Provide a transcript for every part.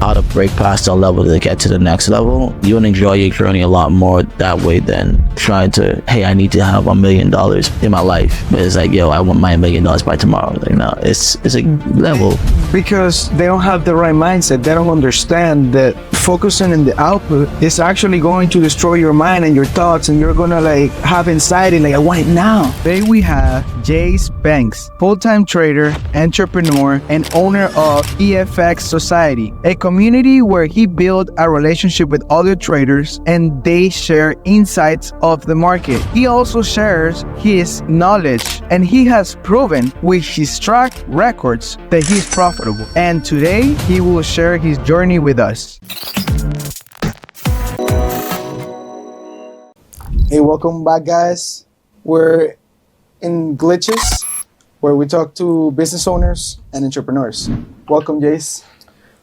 how to break past a level to get to the next level, you'll enjoy your journey a lot more that way than trying to, hey, I need to have $1 million in my life. But it's like, yo, I want my $1 million by tomorrow. Like, no, it's a level. Because they don't have the right mindset. They don't understand that focusing on the output is actually going to destroy your mind and your thoughts, and you're gonna like have anxiety, like I want it now. Today we have Jayce Banks, full-time trader, entrepreneur, and owner of EFX Society, a community where he built a relationship with other traders and they share insights of the market. He also shares his knowledge, and he has proven with his track records that he's profitable. And today he will share his journey with us. Hey, welcome back, guys. We're in Glitches, where we talk to business owners and entrepreneurs. Welcome, Jayce.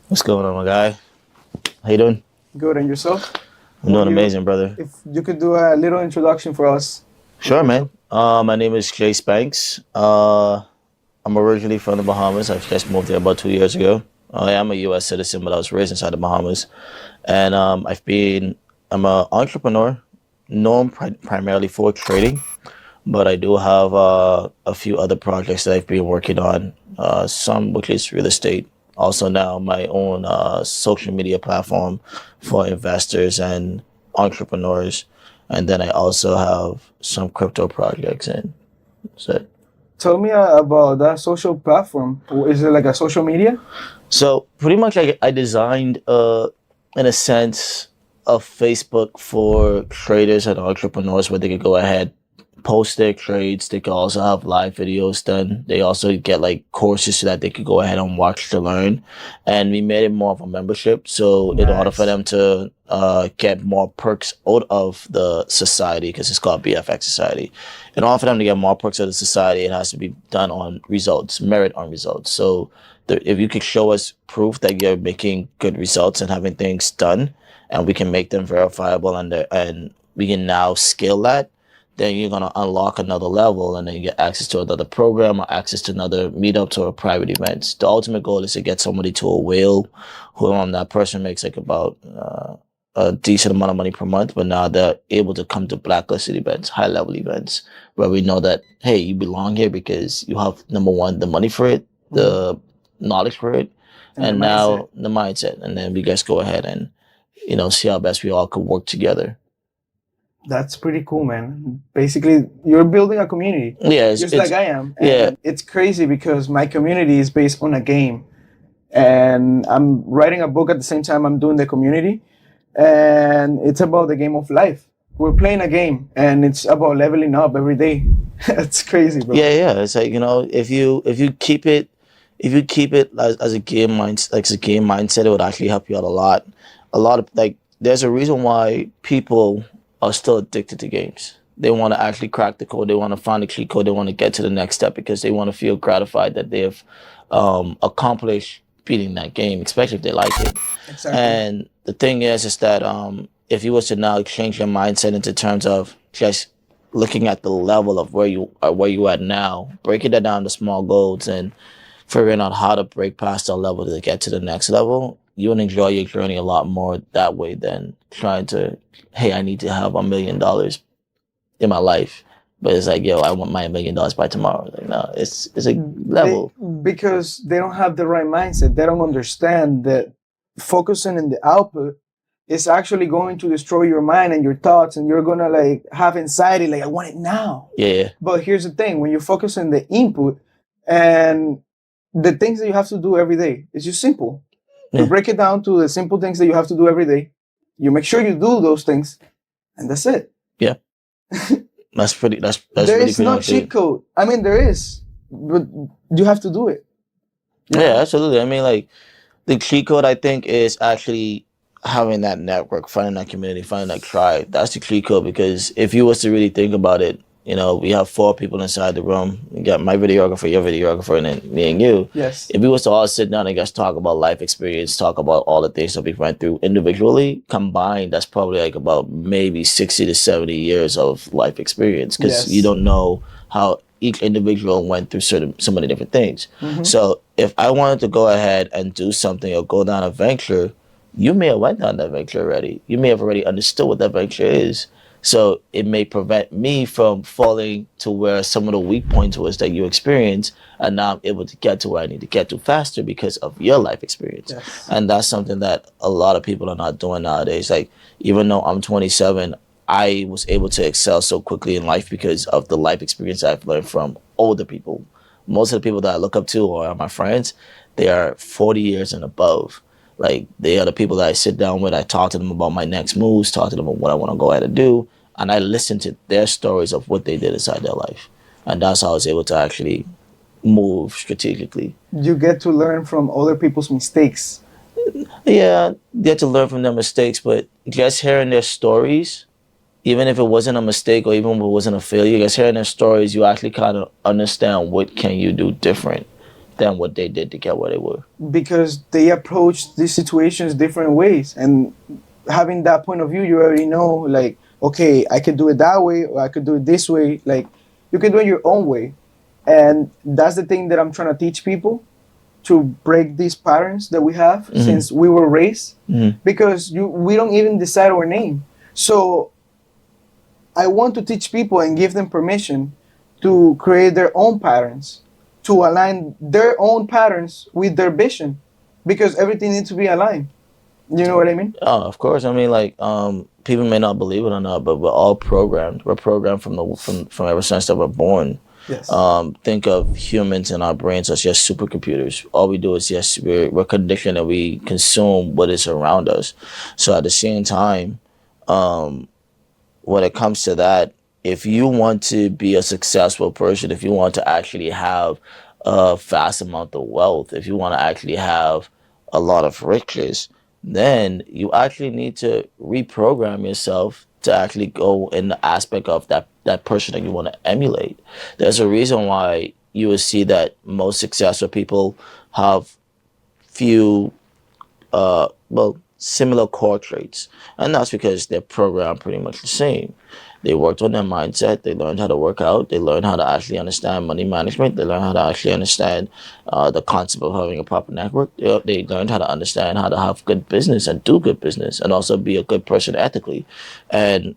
What's going on, my guy? How you doing? Good, and yourself? I'm doing amazing, brother. If you could do a little introduction for us. Sure, man. My name is Jayce Banks. I'm originally from the Bahamas. I've just moved there about 2 years ago. I am a U.S. citizen, but I was raised inside the Bahamas. And I'm an entrepreneur, known primarily for trading, but I do have a few other projects that I've been working on, some which is real estate. Also now my own social media platform for investors and entrepreneurs. And then I also have some crypto projects, and that's it. Tell me about that social platform. Is it like a social media? So pretty much I designed, in a sense, a Facebook for traders and entrepreneurs where they could go ahead, post their trades. They could also have live videos done. They also get like courses so that they could go ahead and watch to learn. And we made it more of a membership. So in order for them to get more perks out of the society, because it's called BFX Society, in order for them to get more perks out of the society, it has to be done on results, merit on results. So if you could show us proof that you're making good results and having things done, and we can make them verifiable, and we can now scale that, then you're going to unlock another level, and then you get access to another program or access to another meetups or private events. The ultimate goal is to get somebody to a whale, who that person makes like about a decent amount of money per month, but now they're able to come to blacklisted events, high level events, where we know that, hey, you belong here because you have, number one, the money for it, the knowledge for it, and now the mindset. And then we just go ahead and, see how best we all could work together. That's pretty cool, man. Basically, you're building a community. Yeah, just like I am. And yeah, it's crazy because my community is based on a game, and I'm writing a book at the same time I'm doing the community, and it's about the game of life. We're playing a game, and it's about leveling up every day. That's crazy, bro. Yeah. It's like, if you keep it as a game mindset, it would actually help you out a lot. A lot of there's a reason why people are still addicted to games. They want to actually crack the code. They want to find the cheat code. They want to get to the next step because they want to feel gratified that they have accomplished beating that game, especially if they like it. Exactly. And the thing is that if you was to now change your mindset into terms of just looking at the level of where you at now, breaking that down to small goals and figuring out how to break past that level to get to the next level, you'll enjoy your journey a lot more that way than trying to, hey, I need to have $1 million in my life. But it's like, yo, I want my $1 million by tomorrow. Like, no, it's a level. Because they don't have the right mindset. They don't understand that focusing on the output is actually going to destroy your mind and your thoughts, and you're gonna like have anxiety, like I want it now. Yeah. But here's the thing: when you focus on the input and the things that you have to do every day, it's just simple. Yeah. You break it down to the simple things that you have to do every day. You make sure you do those things, and that's it. Yeah. That's there really is no cheat code. I mean, there is, but you have to do it. Yeah, absolutely. I mean, like, the cheat code, I think, is actually having that network, finding that community, finding that tribe. That's the cheat code, because if you was to really think about it, we have 4 people inside the room. We got my videographer, your videographer, and then me and you. Yes. If we was to all sit down and just talk about life experience, talk about all the things that we went through individually, combined, that's probably like about maybe 60 to 70 years of life experience, because you don't know how each individual went through so many different things. So if I wanted to go ahead and do something or go down a venture, you may have went down that venture already. You may have already understood what that venture is. So it may prevent me from falling to where some of the weak points was that you experienced, and now I'm able to get to where I need to get to faster because of your life experience. Yes. And that's something that a lot of people are not doing nowadays. Like, even though I'm 27, I was able to excel so quickly in life because of the life experience I've learned from older people. Most of the people that I look up to or are my friends, they are 40 years and above. Like, they are the people that I sit down with. I talk to them about my next moves, talk to them about what I want to go ahead and do. And I listen to their stories of what they did inside their life. And that's how I was able to actually move strategically. You get to learn from other people's mistakes. Yeah, get to learn from their mistakes, but just hearing their stories, even if it wasn't a mistake or even if it wasn't a failure, just hearing their stories, you actually kind of understand what can you do different than what they did to get where they were. Because they approach these situations different ways, and having that point of view, you already know, like, okay, I could do it that way or I could do it this way. Like, you can do it your own way. And that's the thing that I'm trying to teach people, to break these patterns that we have since we were raised, because we don't even decide our name. So I want to teach people and give them permission to create their own patterns, to align their own patterns with their vision, because everything needs to be aligned. You know what I mean? Oh, of course. I mean, like, people may not believe it or not, but we're all programmed. We're programmed from ever since that we're born. Yes. Think of humans and our brains as just supercomputers. All we do is just we're conditioned and we consume what is around us. So at the same time, when it comes to that, if you want to be a successful person, if you want to actually have a vast amount of wealth, if you want to actually have a lot of riches, then you actually need to reprogram yourself to actually go in the aspect of that person that you want to emulate. There's a reason why you will see that most successful people have few similar core traits, and that's because they're programmed pretty much the same. They worked on their mindset. They learned how to work out. They learned how to actually understand money management. They learned how to actually understand the concept of having a proper network. They learned how to understand how to have good business and do good business and also be a good person ethically. And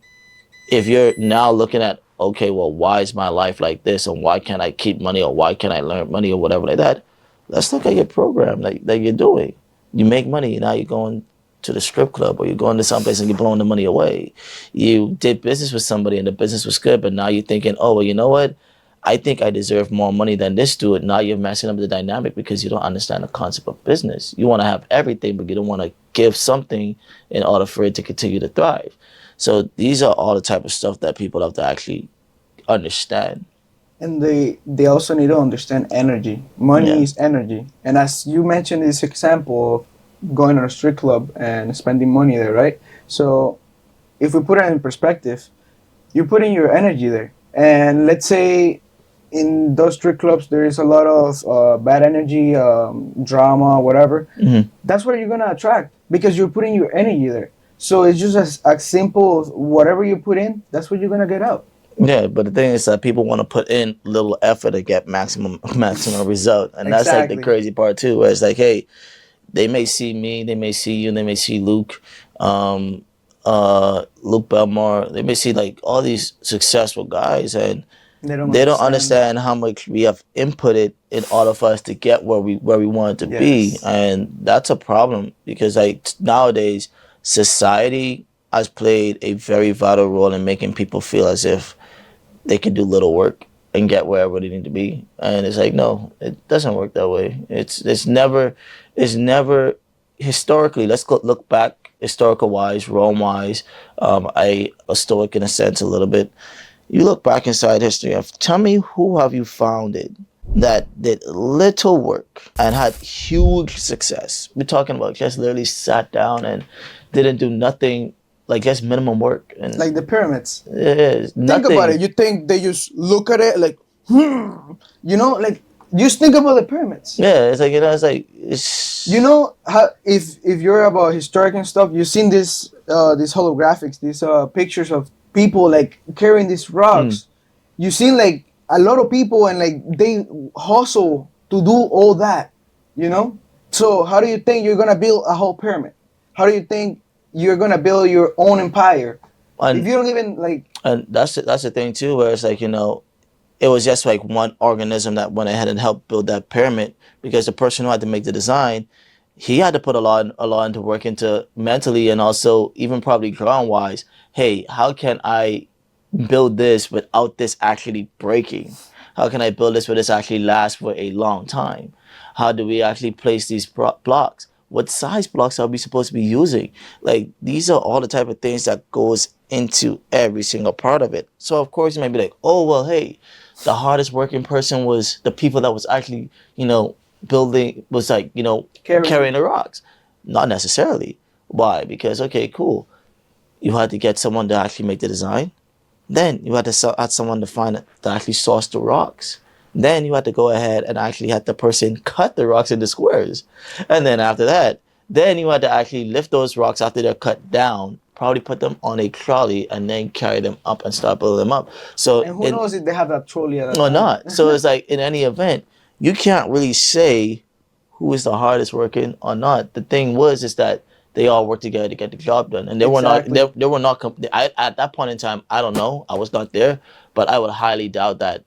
if you're now looking at, okay, well, why is my life like this, and why can't I keep money, or why can't I learn money, or whatever like that, let's look at your program that you're doing. You make money, now you're going to the strip club, or you're going to someplace and you're blowing the money away. You did business with somebody and the business was good, but now you're thinking, oh, well, you know what? I think I deserve more money than this dude. Now you're messing up the dynamic because you don't understand the concept of business. You want to have everything, but you don't want to give something in order for it to continue to thrive. So these are all the type of stuff that people have to actually understand. And they also need to understand energy. Money is energy. And as you mentioned this example of going to a strip club and spending money there, right? So if we put it in perspective, you put in your energy there. And let's say in those strip clubs, there is a lot of bad energy, drama, whatever. That's what you're going to attract, because you're putting your energy there. So it's just as simple as whatever you put in, that's what you're going to get out. Yeah, but the thing is that people want to put in little effort to get maximum result. And that's like the crazy part too, where it's like, hey, they may see me, they may see you, they may see Luke, Luke Belmar, they may see like all these successful guys, and they don't understand how much we have inputted in order for us to get where we wanted to be. And that's a problem, because like nowadays society has played a very vital role in making people feel as if they can do little work and get wherever they need to be. And it's like, no, it doesn't work that way. It's never historically, let's look back historical wise, Rome wise. I a stoic in a sense a little bit. You look back inside history, tell me who have you founded that did little work and had huge success. We're talking about just literally sat down and didn't do nothing, like just minimum work. And like the pyramids. Think about it. You think they just look at it like, you know, like just think about the pyramids. Yeah, it's like, you know, it's you know how if you're about historic and stuff, you've seen these holographics, these pictures of people like carrying these rocks. You've seen like a lot of people and like they hustle to do all that, you know. So how do you think you're gonna build a whole pyramid? How do you think you're gonna build your own empire if And you don't even like? that's the thing too, where it's like, it was just like one organism that went ahead and helped build that pyramid, because the person who had to make the design, he had to put a lot into work into mentally, and also even probably ground wise. Hey, how can I build this without this actually breaking? How can I build this where this actually lasts for a long time? How do we actually place these blocks? What size blocks are we supposed to be using? Like, these are all the type of things that goes into every single part of it. So of course you might be like, oh well, hey, the hardest working person was the people that was actually, building, was like, carrying the rocks. Not necessarily. Why? Because, okay, cool, you had to get someone to actually make the design. Then you had to add someone to find it, to actually source the rocks. Then you had to go ahead and actually have the person cut the rocks into squares. And then after that, then you had to actually lift those rocks after they're cut down, probably put them on a trolley, and then carry them up and start building them up. So, And who knows if they have that trolley at that or time? not. So it's like, in any event, you can't really say who is the hardest working or not. The thing is that they all work together to get the job done, and they were not. Exactly. They were not. At that point in time, I don't know. I was not there, but I would highly doubt that.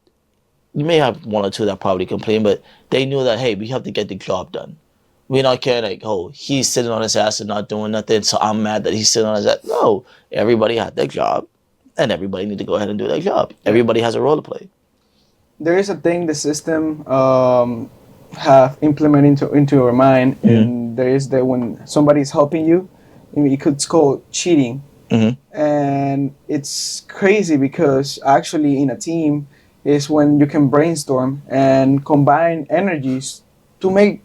You may have one or two that probably complain, but they knew that, hey, we have to get the job done. We're not caring like, oh, he's sitting on his ass and not doing nothing, so I'm mad that he's sitting on his ass. No, everybody had their job, and everybody need to go ahead and do their job. Everybody has a role to play. There is a thing the system have implemented into your mind, and there is that when somebody's helping you, it's called cheating. And it's crazy because actually in a team is when you can brainstorm and combine energies to make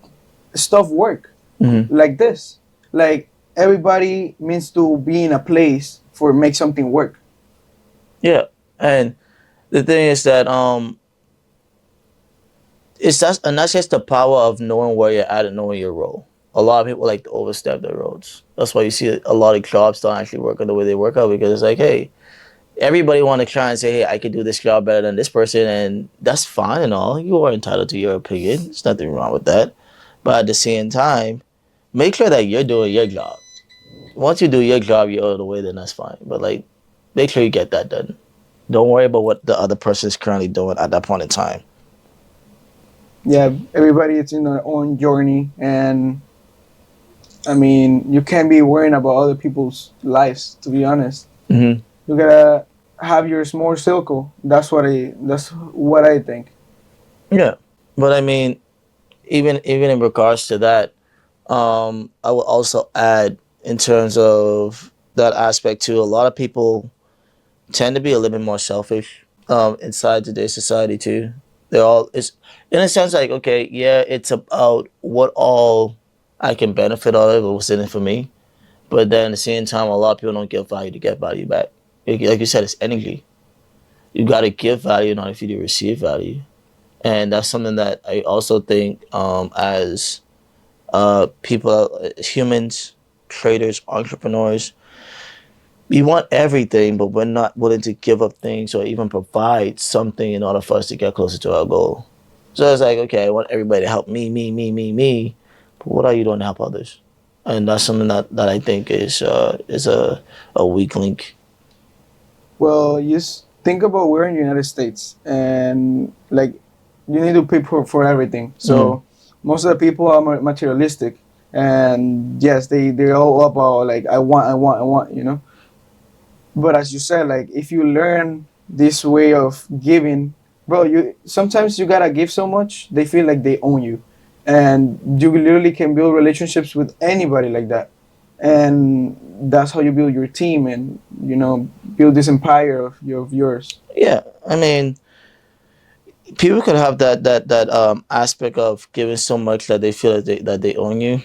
stuff work. Like this, like everybody means to be in a place for make something work. Yeah, and the thing is that that's just the power of knowing where you're at and knowing your role. A lot of people like to overstep their roles. That's why you see a lot of jobs don't actually work out the way they work out, because it's like, hey, everybody want to try and say, hey, I could do this job better than this person, and that's fine and all. You are entitled to your opinion. There's nothing wrong with that. But at the same time, make sure that you're doing your job. Once you do your job, you're out of the way, then that's fine. But like, make sure you get that done. Don't worry about what the other person is currently doing at that point in time. Yeah, everybody is in their own journey, and I mean, you can't be worrying about other people's lives. To be honest, you gotta have your small circle. That's what I think. Yeah, but I mean, even in regards to that, I will also add, in terms of that aspect too. A lot of people tend to be a little bit more selfish inside today's society too. They're all, it's in a sense like, okay, yeah, it's about what all I can benefit out of, or what's in it for me. But then at the same time, a lot of people don't give value to get value back. Like you said, it's energy. You got to give value in order for you to receive value, and that's something that I also think, as people, humans, traders, entrepreneurs, we want everything, but we're not willing to give up things or even provide something in order for us to get closer to our goal. So it's like, okay, I want everybody to help me, but what are you doing to help others? And that's something that I think is a weak link. Well, just think about we're in the United States, and like you need to pay for everything. So most of the people are materialistic, and yes, they're all about like I want, you know. But as you said, like if you learn this way of giving, bro, you sometimes you gotta give so much they feel like they own you, and you literally can build relationships with anybody like that, and that's how you build your team and build this empire of yours. Yeah, I mean, people could have that aspect of giving so much that they feel that they own you.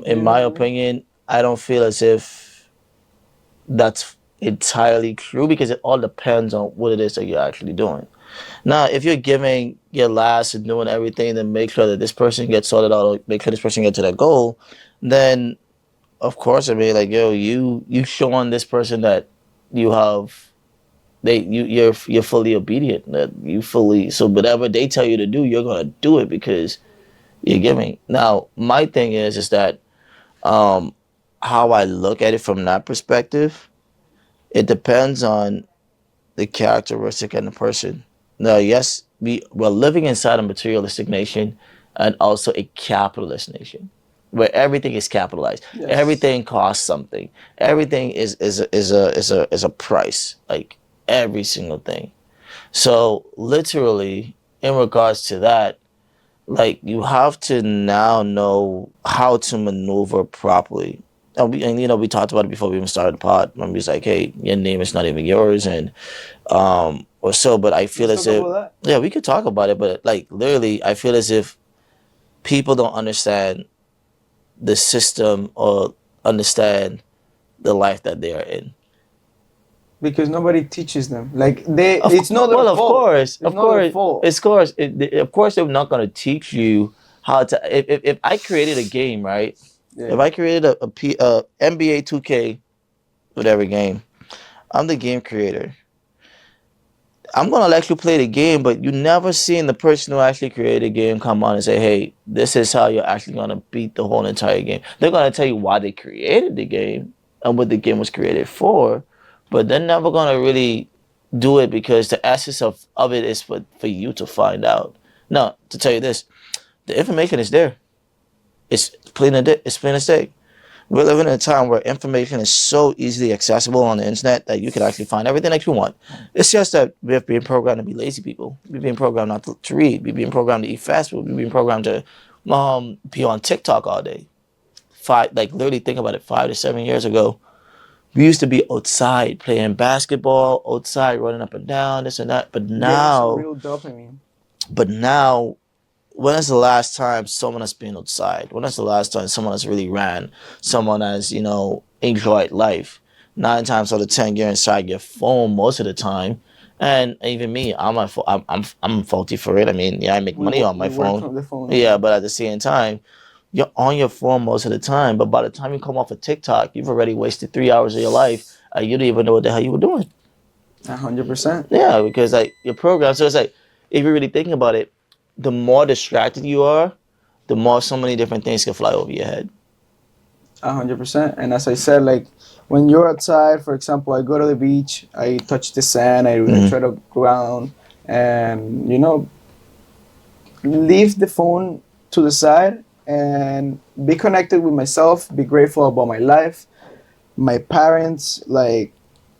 In my opinion, I don't feel as if that's entirely true, because it all depends on what it is that you're actually doing. Now, if you're giving your last and doing everything to make sure that this person gets sorted out, or make sure this person gets to that goal, then of course, I mean, like, yo, you showing this person that you have you're fully obedient. That you fully, so whatever they tell you to do, you're gonna do it because you're giving. Now, my thing is that how I look at it from that perspective, it depends on the characteristic and the person. Now, yes, we're living inside a materialistic nation and also a capitalist nation where everything is capitalized. Yes. Everything costs something. Everything is a price. Like every single thing. So literally, in regards to that, like you have to now know how to maneuver properly. And we talked about it before we even started the pod. When we was like, hey, your name is not even yours, and or so. But I feel Let's as talk if, about yeah, we could talk about it, but like literally, I feel as if people don't understand the system or understand the life that they are in. because nobody teaches them. Like they, Of, it's not their well, of fault. course, It's of not their course, fault. of course, they're not going to teach you how to. If I created a game, right? Yeah. If I created a NBA 2K, whatever game, I'm the game creator. I'm gonna let you play the game, but you never seen the person who actually created the game come on and say, "Hey, this is how you're actually gonna beat the whole entire game." They're gonna tell you why they created the game and what the game was created for, but they're never gonna really do it because the essence of it is for you to find out. Now, to tell you this, the information is there. It's plain as day. We're living in a time where information is so easily accessible on the internet that you can actually find everything that you want. It's just that we've been programmed to be lazy people. We've been programmed not to read. We've been programmed to eat fast food. We've been programmed to be on TikTok all day. Literally think about it, 5 to 7 years ago, we used to be outside playing basketball, outside running up and down, this and that. But Getting some now, real dopamine. when is the last time someone has been outside? When is the last time someone has really ran? Someone has, enjoyed life? 9 times out of 10, you're inside your phone most of the time. And even me, I'm faulty for it. I mean, yeah, I make money on my We work phone. from the phone. Yeah, but at the same time, you're on your phone most of the time. But by the time you come off of TikTok, you've already wasted 3 hours of your life. You don't even know what the hell you were doing. 100%. Yeah, because like your program. So it's like, if you're really thinking about it, the more distracted you are, the more so many different things can fly over your head. 100%. And as I said, like when you're outside, for example, I go to the beach, I touch the sand, I try to ground, and leave the phone to the side and be connected with myself, be grateful about my life. My parents, like,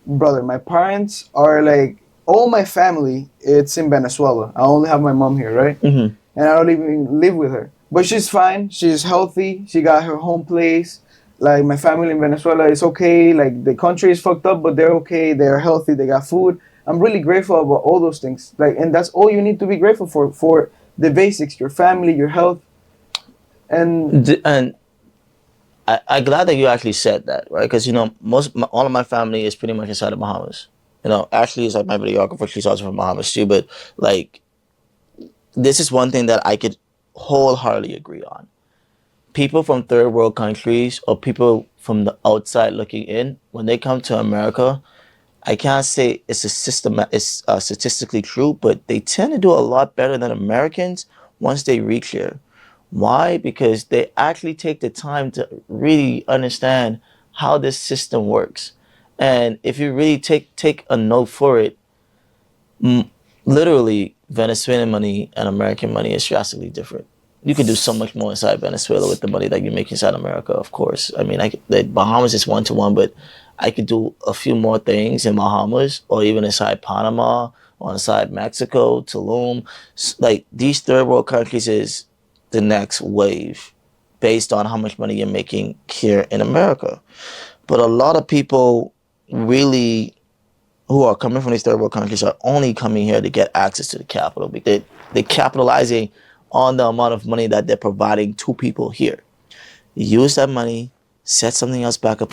brother, my parents are like, all my family, it's in Venezuela. I only have my mom here, right? Mm-hmm. And I don't even live with her. But she's fine. She's healthy. She got her home place. Like, my family in Venezuela is okay. Like, the country is fucked up, but they're okay. They're healthy. They got food. I'm really grateful about all those things. Like, and that's all you need to be grateful for the basics, your family, your health. And I'm glad that you actually said that, right? Because all of my family is pretty much inside the Bahamas. Ashley is like my videographer. She's also from Bahamas too. But like, this is one thing that I could wholeheartedly agree on. People from third world countries or people from the outside looking in, when they come to America, I can't say it's statistically true, but they tend to do a lot better than Americans once they reach here. Why? Because they actually take the time to really understand how this system works. And if you really take a note for it, literally Venezuelan money and American money is drastically different. You can do so much more inside Venezuela with the money that you make inside America, of course. I mean, the Bahamas is 1-to-1, but I could do a few more things in Bahamas or even inside Panama or inside Mexico, Tulum. Like, these third world countries is the next wave based on how much money you're making here in America. But a lot of people really who are coming from these third world countries are only coming here to get access to the capital. They're capitalizing on the amount of money that they're providing to people here. Use that money, set something else back at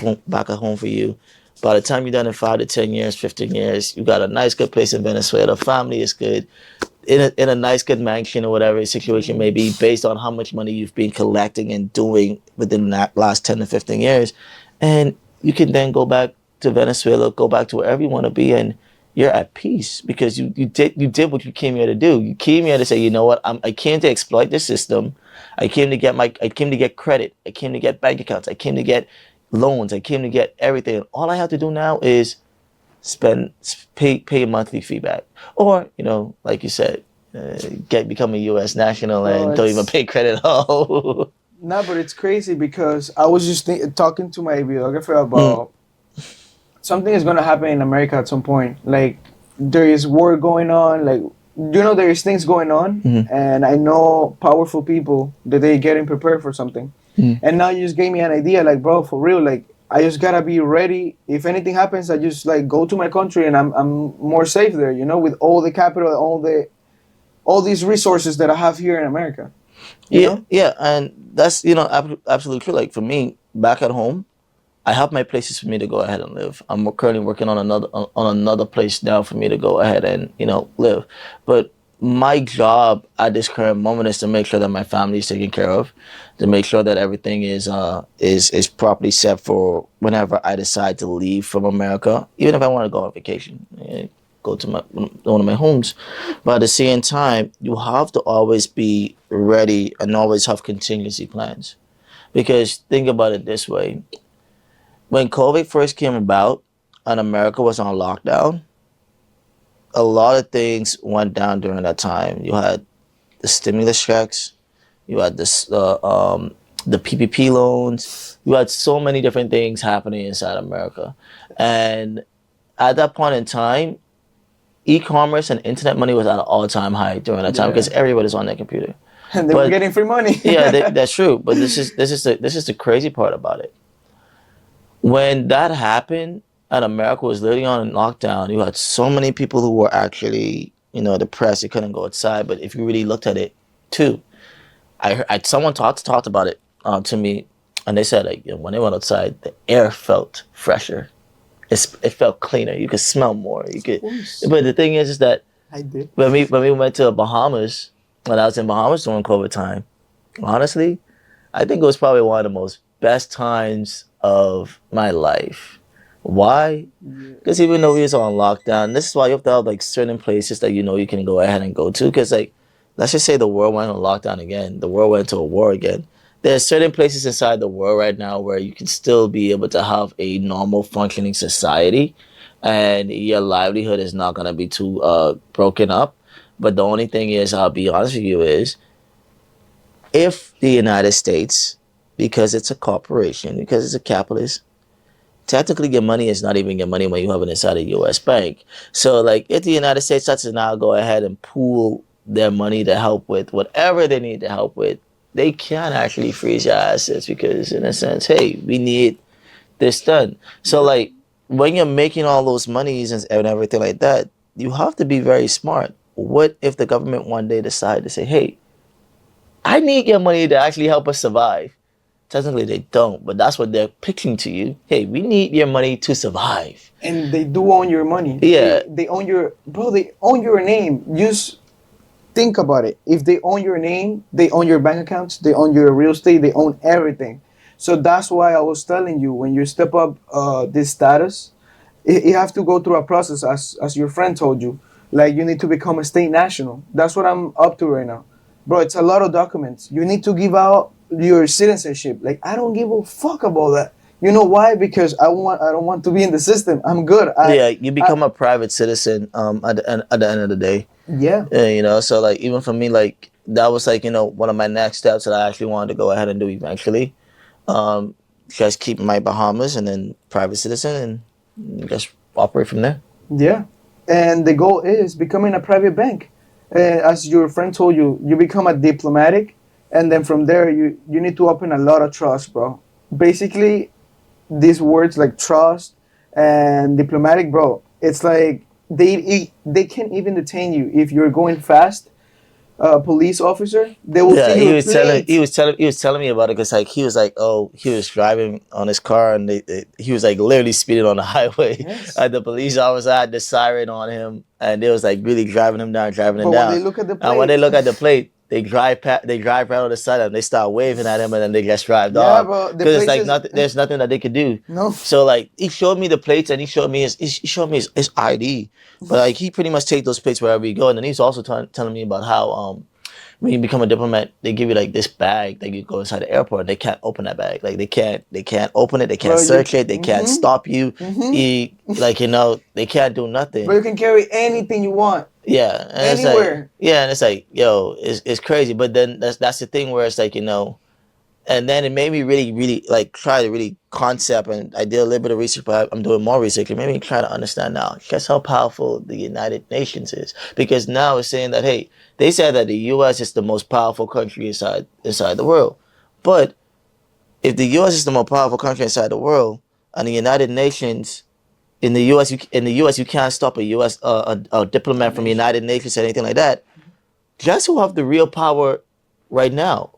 home for you. By the time you're done in 5 to 10 years, 15 years, you got a nice, good place in Venezuela. Family is good. In a nice, good mansion or whatever the situation may be, based on how much money you've been collecting and doing within that last 10 to 15 years. And you can then go back to Venezuela, go back to wherever you want to be, and you're at peace because you did what you came here to do. You came here to say, you know what, I came to exploit the system. I came to get credit. I came to get bank accounts. I came to get loans. I came to get everything. All I have to do now is pay a monthly fee back, or like you said, become a U.S. national and don't even pay credit at all. No, but it's crazy because I was just talking to my videographer about something is gonna happen in America at some point. Like there is war going on. Like there is things going on, and I know powerful people that they getting prepared for something. And now you just gave me an idea. Like, bro, for real. Like I just gotta be ready. If anything happens, I just like go to my country and I'm more safe there. With all the capital, all these resources that I have here in America. You know? Yeah, and that's absolutely true. Like for me, back at home, I have my places for me to go ahead and live. I'm currently working on another place now for me to go ahead and live. But my job at this current moment is to make sure that my family is taken care of, to make sure that everything is properly set for whenever I decide to leave from America, even if I want to go on vacation. Go to one of my homes. But at the same time, you have to always be ready and always have contingency plans. Because think about it this way. When COVID first came about and America was on lockdown, a lot of things went down during that time. You had the stimulus checks, you had this the PPP loans, you had so many different things happening inside America. And at that point in time, e-commerce and internet money was at an all-time high during that time because everybody's on their computer. And they were getting free money. Yeah, that's true. But this is the crazy part about it. When that happened and America was literally on lockdown, you had so many people who were actually, depressed. They couldn't go outside. But if you really looked at it, too, someone talked about it to me, and they said like when they went outside, the air felt fresher. It felt cleaner. You could smell more. But the thing is that I did. when we went to Bahamas, when I was in Bahamas during COVID time, honestly, I think it was probably one of the most best times of my life. Why? Because even though we was on lockdown, this is why you have to have like certain places that you can go ahead and go to. Because like, let's just say the world went on lockdown again, the world went into a war again. There's certain places inside the world right now where you can still be able to have a normal functioning society, and your livelihood is not gonna be too broken up. But the only thing is, I'll be honest with you, is if the United States, because it's a corporation, because it's a capitalist, technically your money is not even your money when you have it inside a U.S. bank. So like if the United States starts to now go ahead and pool their money to help with whatever they need to help with, they can actually freeze your assets because in a sense, hey, we need this done. So like when you're making all those monies and everything like that, you have to be very smart. What if the government one day decide to say, hey, I need your money to actually help us survive? Technically, they don't, but that's what they're pitching to you. Hey, we need your money to survive. And they do own your money. Yeah. They own they own your name. Just think about it. If they own your name, they own your bank accounts, they own your real estate, they own everything. So that's why I was telling you, when you step up this status, you have to go through a process, as your friend told you. Like, you need to become a state national. That's what I'm up to right now. Bro, it's a lot of documents. You need to give out your citizenship. Like, I don't give a fuck about that. You know why? Because I don't want to be in the system. I'm good. You become a private citizen at the end of the day. Yeah. So like even for me, like that was like, one of my next steps that I actually wanted to go ahead and do eventually. Just keep my Bahamas and then private citizen and just operate from there. Yeah. And the goal is becoming a private bank. As your friend told you, you become a diplomatic, and then from there you need to open a lot of trust, bro. Basically, these words like trust and diplomatic, bro, it's like they can't even detain you if you're going fast. Police officer, they will see he your was telling me about it because like he was like, oh, he was driving on his car and he was like literally speeding on the highway. Yes. And the police officer had the siren on him and they was like really driving him down. When they look at the plate, and when they look at the plate, they drive around on the side and they start waving at him, and then they just drive Yeah, off bro, the because it's like places- nothing. There's nothing that they could do. No. So like he showed me the plates and he showed me his ID, but like he pretty much take those plates wherever you go. And then he's also telling me about how when you become a diplomat, they give you like this bag that you go inside the airport. They can't open that bag. Like they can't open it. They can't Bro, search it. They can't stop you. Like they can't do nothing. But you can carry anything you want. Yeah, and Anywhere. It's like, yeah, and it's like, yo, it's crazy. But then that's the thing where it's like, and then it made me really like try to really concept, and I did a little bit of research, but I'm doing more research. It made me try to understand now just how powerful the United Nations is, because now it's saying that, hey, they said that the U.S. is the most powerful country inside the world, but if the U.S. is the most powerful country inside the world, and the United Nations in the U.S. you can't stop a U.S. A diplomat from the United Nations or anything like that. Guess who have the real power right now?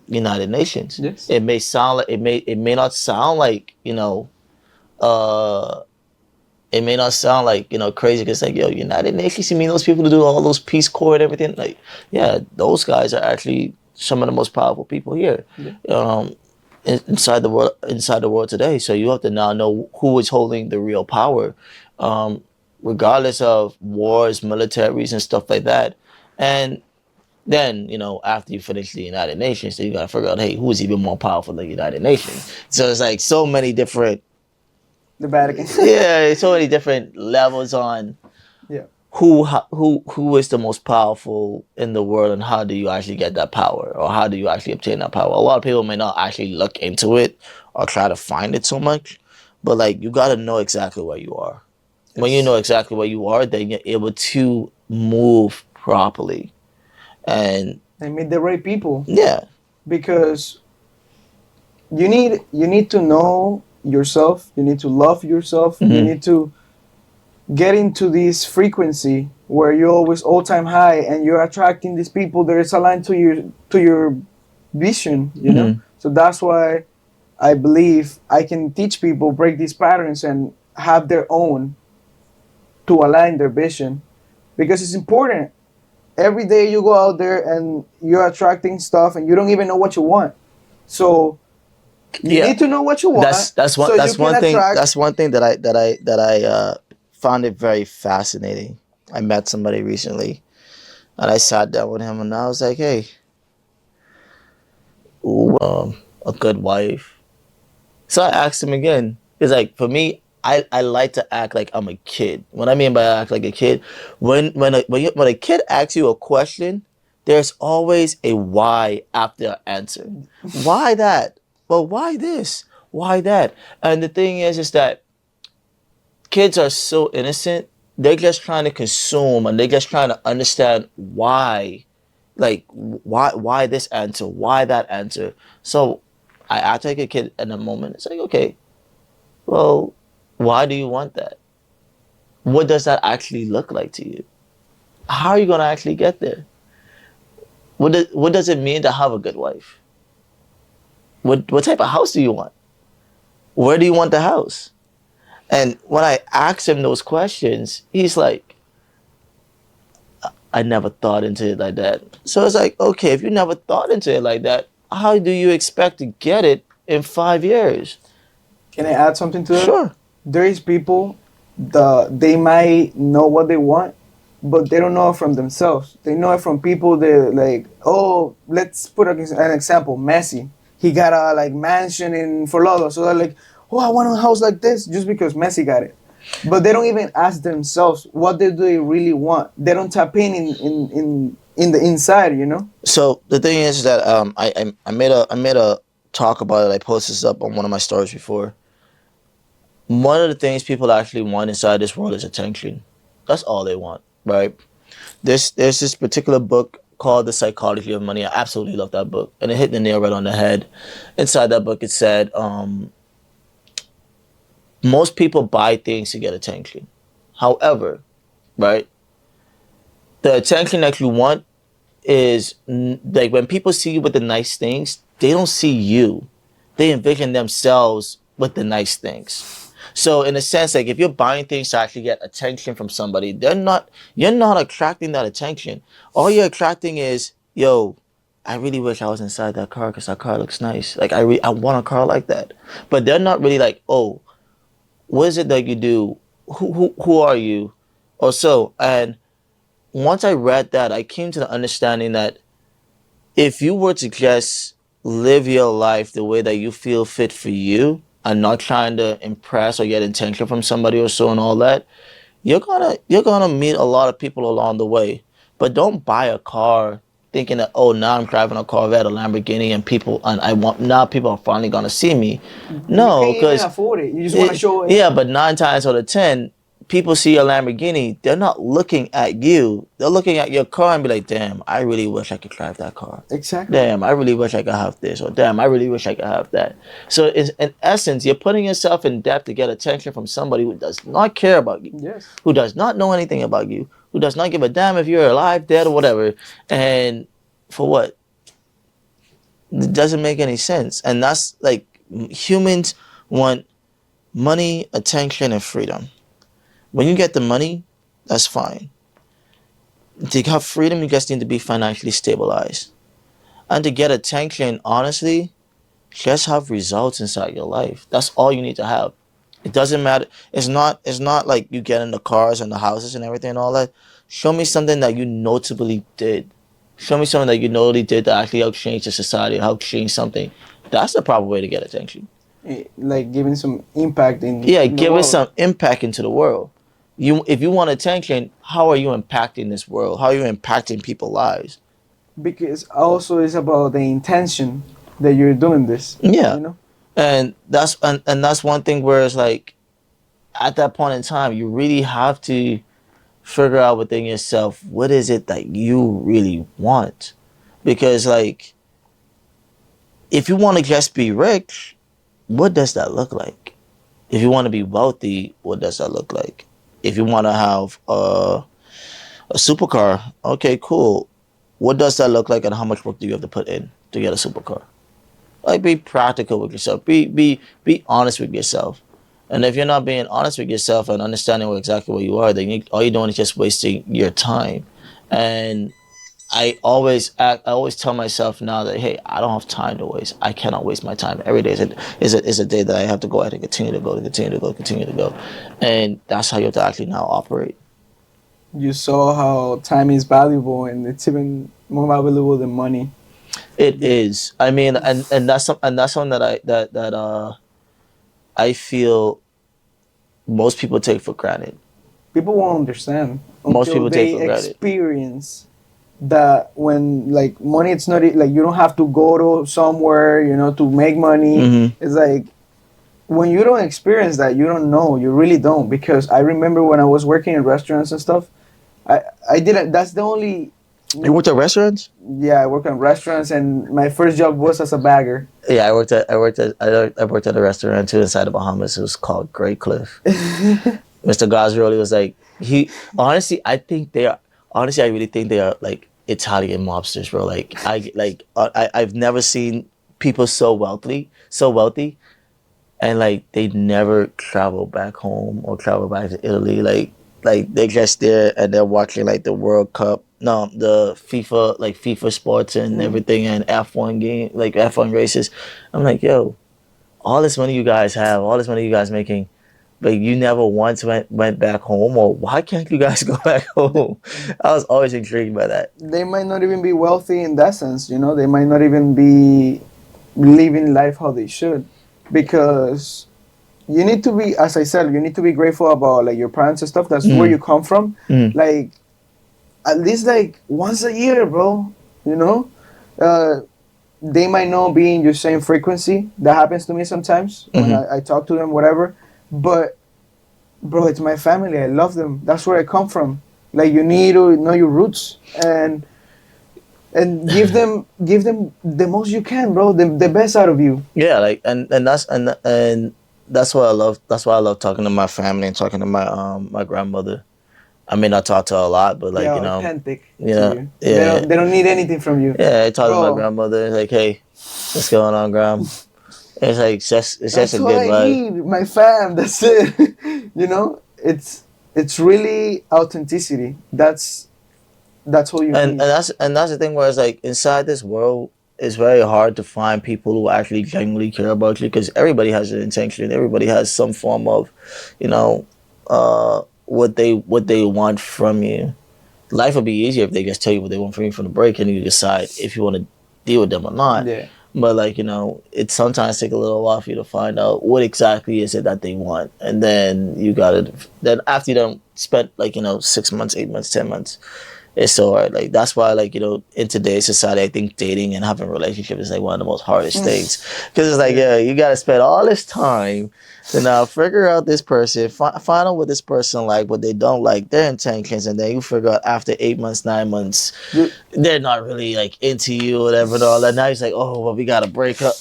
United Nations. Yes. It may sound like it may not sound like it may not sound like crazy, because like, yo, United Nations, you mean those people who do all those Peace Corps and everything? Like, yeah, those guys are actually some of the most powerful people here. Yeah. Inside the world today. So you have to now know who is holding the real power, regardless of wars, militaries, and stuff like that. And then, after you finish the United Nations, then you gotta figure out, hey, who is even more powerful than the United Nations? So it's like so many different, The Vatican. yeah, so many different levels on Yeah. who is the most powerful in the world, and how do you actually get that power, or how do you actually obtain that power? A lot of people may not actually look into it or try to find it so much, but like, you got to know exactly where you are. Yes. When you know exactly where you are, then you're able to move properly and meet the right people. Yeah, because you need to know yourself. You need to love yourself. You need to get into this frequency where you're always all-time high, and you're attracting these people that is aligned to your vision, you know. So that's why I believe I can teach people, break these patterns, and have their own to align their vision, because it's important. Every day you go out there and you're attracting stuff, and you don't even know what you want. So you need to know what you want. That's one thing. That's one thing that I found it very fascinating. I met somebody recently, and I sat down with him, and I was like, "Hey, a good wife." So I asked him again. It's like, for me, I like to act like I'm a kid. What I mean by act like a kid, when a kid asks you a question, there's always a why after the answer. Why that? Well, why this? Why that? And the thing is that kids are so innocent. They're just trying to consume, and they're just trying to understand why. Like, why this answer? Why that answer? So I act like a kid in a moment. It's like, okay, well, why do you want that? What does that actually look like to you? How are you going to actually get there? What does it mean to have a good wife? What type of house do you want? Where do you want the house? And when I ask him those questions, he's like, I never thought into it like that. So it's like, okay, if you never thought into it like that, how do you expect to get it in 5 years? Can I add something to that? Sure. There is people that they might know what they want, but they don't know it from themselves. They know it from people that, like, oh, let's put an example. Messi, he got a mansion in Fort Lauderdale, so they're like, oh, I want a house like this just because Messi got it. But they don't even ask themselves what do they really want. They don't tap in the inside, you know. So the thing is that I made a talk about it. I posted this up on one of my stories before. One of the things people actually want inside this world is attention. That's all they want, right? There's this particular book called The Psychology of Money. I absolutely love that book, and it hit the nail right on the head. Inside that book, it said, most people buy things to get attention. However, right, the attention that you want is like when people see you with the nice things, they don't see you. They envision themselves with the nice things. So in a sense, like if you're buying things to actually get attention from somebody, you're not attracting that attention. All you're attracting is yo, I really wish I was inside that car because that car looks nice. Like I want a car like that. But they're not really like, oh, what is it that you do? Who are you? Or so. And once I read that, I came to the understanding that if you were to just live your life the way that you feel fit for you and not trying to impress or get attention from somebody or so and all that, you're gonna meet a lot of people along the way. But don't buy a car thinking that, oh, now I'm driving a Corvette, a Lamborghini, and people and I want now people are finally gonna see me. You No, can't even because afford it. You just want to show it. yeah, but 9 times out of 10, people see a Lamborghini, they're not looking at you. They're looking at your car and be like, damn, I really wish I could drive that car. Exactly. Damn, I really wish I could have this, or damn, I really wish I could have that. So in essence, you're putting yourself in debt to get attention from somebody who does not care about you, Yes. who does not know anything about you, who does not give a damn if you're alive, dead, or whatever. And for what? It doesn't make any sense. And that's like humans want money, attention, and freedom. When you get the money, that's fine. To have freedom, you just need to be financially stabilized. And to get attention, honestly, just have results inside your life. That's all you need to have. It doesn't matter. It's not like you get in the cars and the houses and everything and all that. Show me something that you notably did. Show me something that you notably did that actually helped change the society, helped change something. That's the proper way to get attention. Like giving some impact in Yeah, in the give world. us some impact into the world. If you want attention, how are you impacting this world? How are you impacting people's lives? Because also it's about the intention that you're doing this. Yeah. You know. And that's one thing where it's like at that point in time you really have to figure out within yourself what is it that you really want. Because like if you want to just be rich, what does that look like? If you want to be wealthy, what does that look like? If you want to have a supercar, okay, cool. What does that look like, and how much work do you have to put in to get a supercar? Like, be practical with yourself. Be honest with yourself. And if you're not being honest with yourself and understanding exactly where you are, then all you're doing is just wasting your time. And I always tell myself now that, hey, I don't have time to waste. I cannot waste my time. Every day is a day that I have to go ahead and continue to go. And that's how you have to actually now operate. You saw how time is valuable, and it's even more valuable than money. It is. I mean, and that's something that I feel most people take for granted. People won't understand Most until people they take for granted. experience that when like money, it's not like you don't have to go to somewhere, you know, to make money. Mm-hmm. It's like when you don't experience that, you don't know. You really don't. Because I remember when I was working in restaurants and stuff, I didn't. That's the only. You worked at restaurants? Yeah, I work in restaurants, and my first job was as a bagger. Yeah, I worked at a restaurant too inside the Bahamas. It was called Great Cliff. Mr. Gazroli was like, I really think they are like Italian mobsters, bro. I've never seen people so wealthy, and like they never travel back home or travel back to Italy. Like they're just there and they're watching like the World Cup, no, the FIFA sports and everything, and F1 game, like F1 races. I'm like, yo, all this money you guys have, all this money you guys making, but you never once went back home, or why can't you guys go back home? I was always intrigued by that. They might not even be wealthy in that sense, you know. They might not even be living life how they should, because you need to be, as I said, you need to be grateful about like your parents and stuff. That's where you come from. Like at least like once a year, bro. You know, they might not be in your same frequency. That happens to me sometimes when I talk to them, whatever. But bro, it's my family. I love them. That's where I come from. Like you need to know your roots and give them the most you can, bro. The best out of you. Yeah, like and that's what I love. That's why I love talking to my family and talking to my grandmother. I mean, I talk to her a lot, but like, They're you know, authentic. you know, To you. yeah. They don't need anything from you. Yeah, I talk to my Bro. grandmother. Like, hey, what's going on, Gram? It's like it's just That's a what good I vibe. need, my fam. That's it. You know, it's really authenticity. That's That's all you And need. that's the thing where it's like inside this world, it's very hard to find people who actually genuinely care about you because everybody has an intention. Everybody has some form of, you know, what they want from you. Life would be easier if they just tell you what they want from you from the break, and you decide if you want to deal with them or not. Yeah. But like it sometimes take a little while for you to find out what exactly is it that they want, and then you gotta. Then after you done spent like 6 months, 8 months, 10 months, it's so hard. Like that's why in today's society, I think dating and having a relationship is like one of the most hardest things because it's like you gotta spend all this time to now figure out this person, find out what this person like, what they don't like, their intentions, and then you figure out after 8 months, 9 months, they're not really like into you or whatever and all that. Now he's like, oh well, we gotta break up.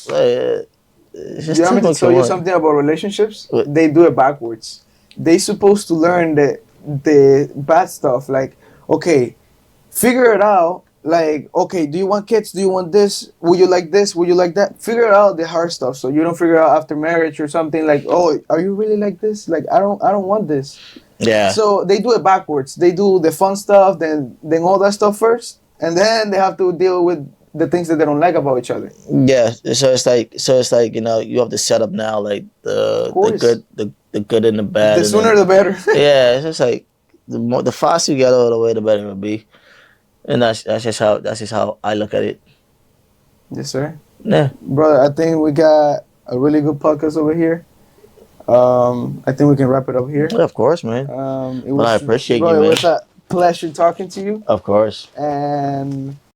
It's just You too want me to much tell at you once. something about relationships? What? They do it backwards. They supposed to learn the bad stuff. Like, okay, figure it out. Like, okay, do you want kids? Do you want this? Would you like this? Would you like that? Figure out the hard stuff so you don't figure out after marriage or something like, oh, are you really like this? Like, I don't want this. Yeah. So they do it backwards. They do the fun stuff, then all that stuff first, and then they have to deal with the things that they don't like about each other. Yeah, so it's like you have to set up now like the course. the good and the bad. The and sooner then- the better. yeah, it's just like the faster you get out of the way, the better it'll be, and that's just how I look at it. Yes, sir. Yeah, Brother, I think we got a really good podcast over here. I think we can wrap it up here. yeah, of course, man. It But I appreciate bro, you, It man. was a pleasure talking to you. Of course. And